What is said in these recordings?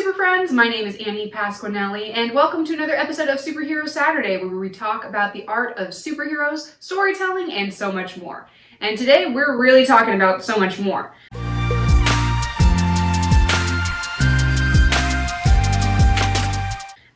super friends, my name is Annie Pasquinelli, and welcome to another episode of Superhero Saturday, where we talk about the art of superheroes, storytelling, and so much more. And today we're really talking about so much more.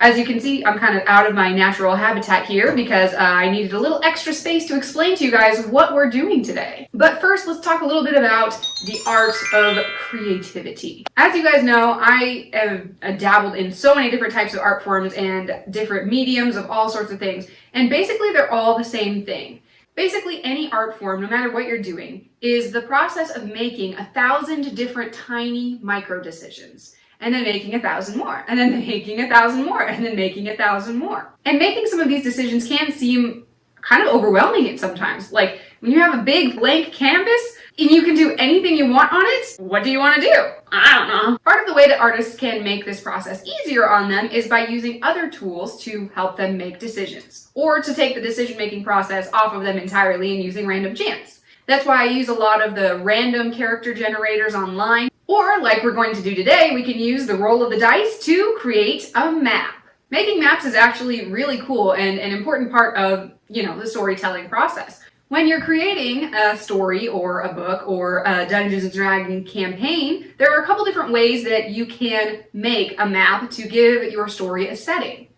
As you can see, I'm kind of out of my natural habitat here because I needed a little extra space to explain to you guys what we're doing today. But first, let's talk a little bit about the art of creativity. As you guys know, I have dabbled in so many different types of art forms and different mediums of all sorts of things, and basically they're all the same thing. Basically, any art form, no matter what you're doing, is the process of making 1,000 different tiny micro decisions. And then making 1,000 more, and then making 1,000 more, and then making 1,000 more. And making some of these decisions can seem kind of overwhelming at sometimes. Like when you have a big blank canvas and you can do anything you want on it, what do you want to do? I don't know. Part of the way that artists can make this process easier on them is by using other tools to help them make decisions, or to take the decision-making process off of them entirely and using random chance. That's why I use a lot of the random character generators online. Or, like we're going to do today, we can use the roll of the dice to create a map. Making maps is actually really cool and an important part of, the storytelling process. When you're creating a story or a book or a Dungeons & Dragons campaign, there are a couple different ways that you can make a map to give your story a setting.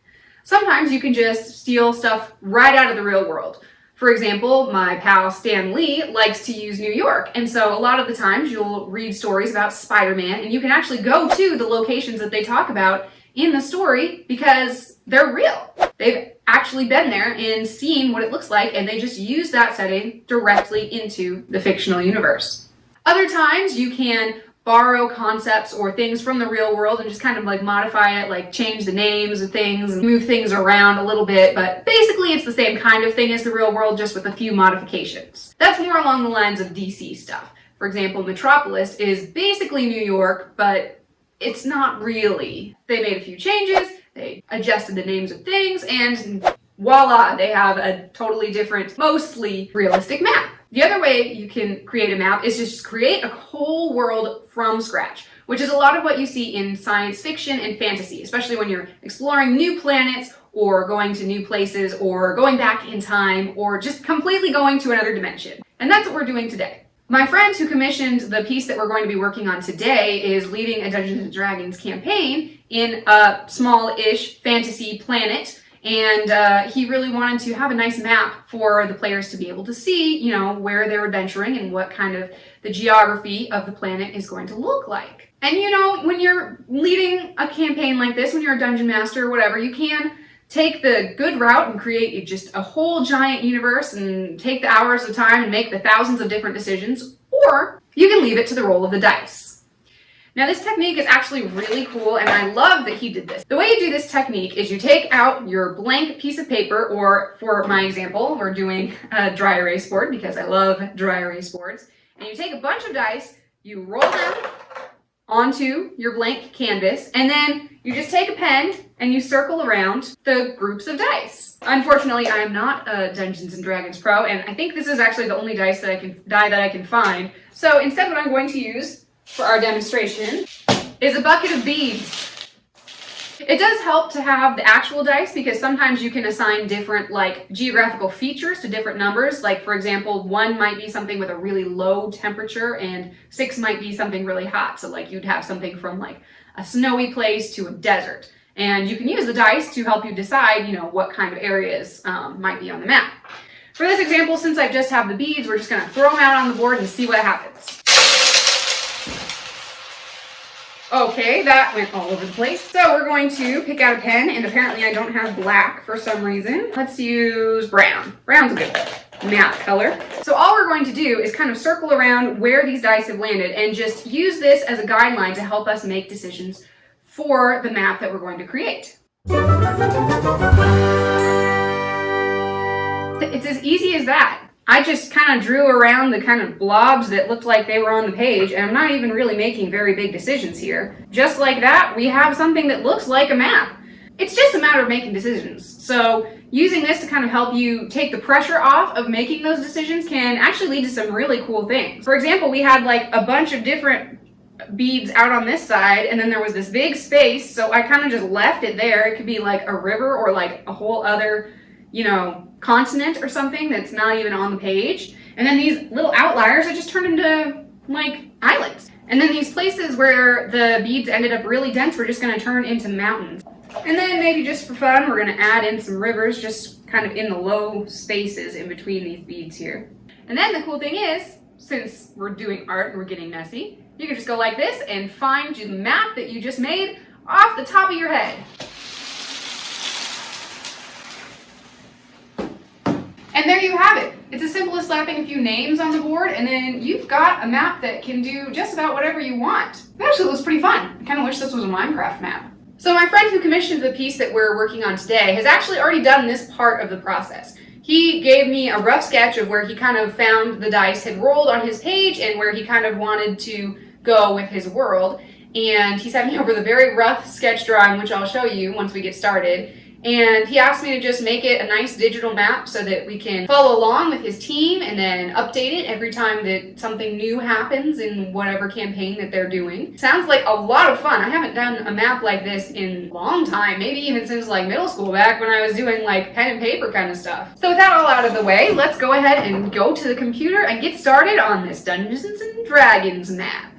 Sometimes you can just steal stuff right out of the real world. For example, my pal Stan Lee likes to use New York, and so a lot of the times you'll read stories about Spider-Man, and you can actually go to the locations that they talk about in the story because they're real. They've actually been there and seen what it looks like, and they just use that setting directly into the fictional universe. Other times you can borrow concepts or things from the real world and just kind of like modify it, like change the names of things and move things around a little bit, but basically it's the same kind of thing as the real world, just with a few modifications. That's more along the lines of DC stuff. For example, Metropolis is basically New York, but it's not really. They made a few changes, they adjusted the names of things, and voila, they have a totally different, mostly realistic map. The other way you can create a map is just create a whole world from scratch, which is a lot of what you see in science fiction and fantasy, especially when you're exploring new planets or going to new places or going back in time or just completely going to another dimension. And that's what we're doing today. My friend who commissioned the piece that we're going to be working on today is leading a Dungeons & Dragons campaign in a small-ish fantasy planet. And he really wanted to have a nice map for the players to be able to see, where they're adventuring and what kind of the geography of the planet is going to look like. And when you're leading a campaign like this, when you're a dungeon master or whatever, you can take the good route and create just a whole giant universe and take the hours of time and make the thousands of different decisions, or you can leave it to the roll of the dice. Now this technique is actually really cool, and I love that he did this. The way you do this technique is you take out your blank piece of paper, or for my example, we're doing a dry erase board because I love dry erase boards, and you take a bunch of dice, you roll them onto your blank canvas, and then you just take a pen and you circle around the groups of dice. Unfortunately, I am not a Dungeons & Dragons pro, and I think this is actually the only die that I can find. So instead what I'm going to use for our demonstration is a bucket of beads. It does help to have the actual dice because sometimes you can assign different geographical features to different numbers. Like for example, 1 might be something with a really low temperature and 6 might be something really hot. So you'd have something from a snowy place to a desert. And you can use the dice to help you decide, what kind of areas might be on the map. For this example, since I just have the beads, we're just gonna throw them out on the board and see what happens. Okay, that went all over the place. So we're going to pick out a pen, and apparently I don't have black for some reason. Let's use brown. Brown's a good map color. So all we're going to do is kind of circle around where these dice have landed and just use this as a guideline to help us make decisions for the map that we're going to create. It's as easy as that. I just kind of drew around the kind of blobs that looked like they were on the page, and I'm not even really making very big decisions here. Just like that, we have something that looks like a map. It's just a matter of making decisions. So using this to kind of help you take the pressure off of making those decisions can actually lead to some really cool things. For example, we had a bunch of different beads out on this side, and then there was this big space, so I kind of just left it there. It could be like a river or like a whole other, you know, continent or something that's not even on the page. And then these little outliers, I just turned into like islands. And then these places where the beads ended up really dense, we're just going to turn into mountains. And then maybe just for fun, we're going to add in some rivers just kind of in the low spaces in between these beads here. And then the cool thing is, since we're doing art and we're getting messy, you can just go like this and find the map that you just made off the top of your head. And there you have it. It's as simple as slapping a few names on the board, and then you've got a map that can do just about whatever you want. It actually looks pretty fun. I kind of wish this was a Minecraft map. So my friend who commissioned the piece that we're working on today has actually already done this part of the process. He gave me a rough sketch of where he kind of found the dice had rolled on his page and where he kind of wanted to go with his world. And he sent me over the very rough sketch drawing, which I'll show you once we get started. And he asked me to just make it a nice digital map so that we can follow along with his team and then update it every time that something new happens in whatever campaign that they're doing. Sounds like a lot of fun. I haven't done a map like this in a long time, maybe even since like middle school, back when I was doing like pen and paper kind of stuff. So with that all out of the way, let's go ahead and go to the computer and get started on this Dungeons and Dragons map.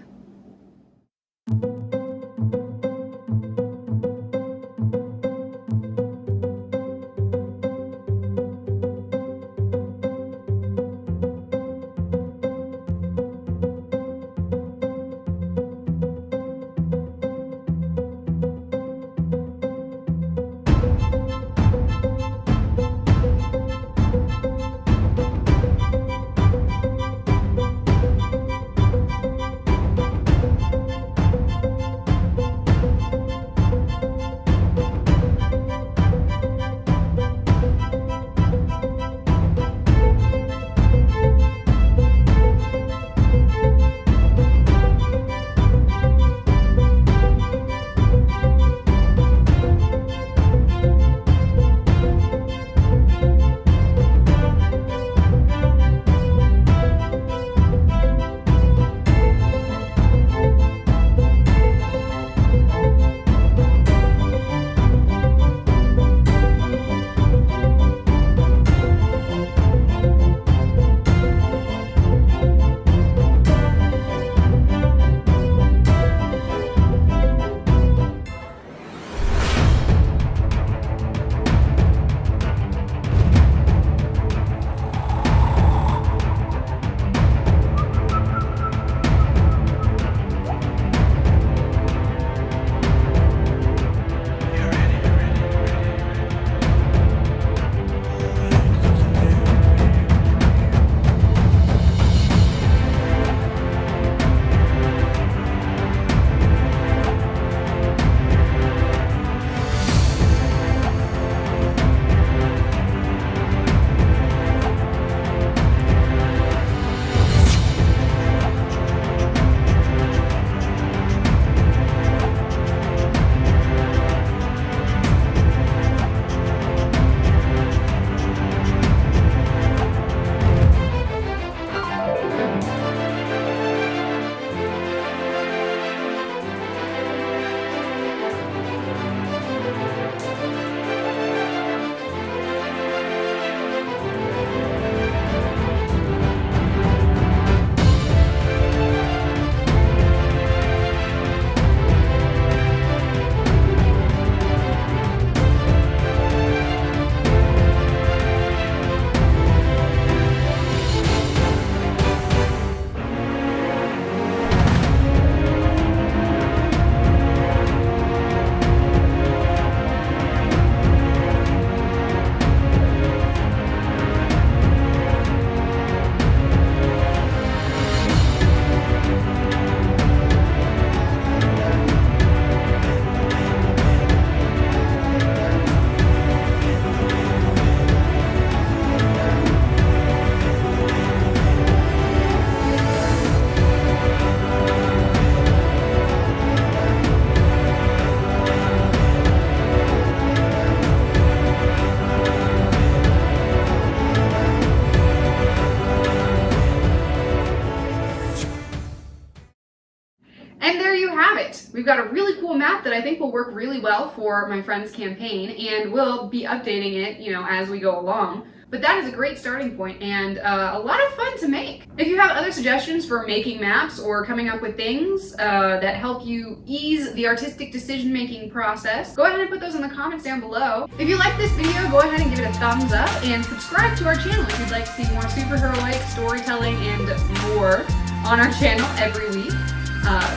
We've got a really cool map that I think will work really well for my friend's campaign, and we'll be updating it, as we go along. But that is a great starting point and a lot of fun to make. If you have other suggestions for making maps or coming up with things that help you ease the artistic decision-making process, go ahead and put those in the comments down below. If you like this video, go ahead and give it a thumbs up and subscribe to our channel if you'd like to see more superheroic storytelling and more on our channel every week.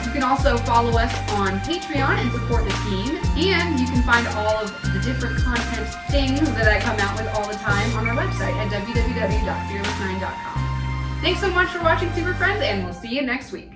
You can also follow us on Patreon and support the team, and you can find all of the different content things that I come out with all the time on our website at www.fearless9.com. Thanks so much for watching, Super Friends, and we'll see you next week.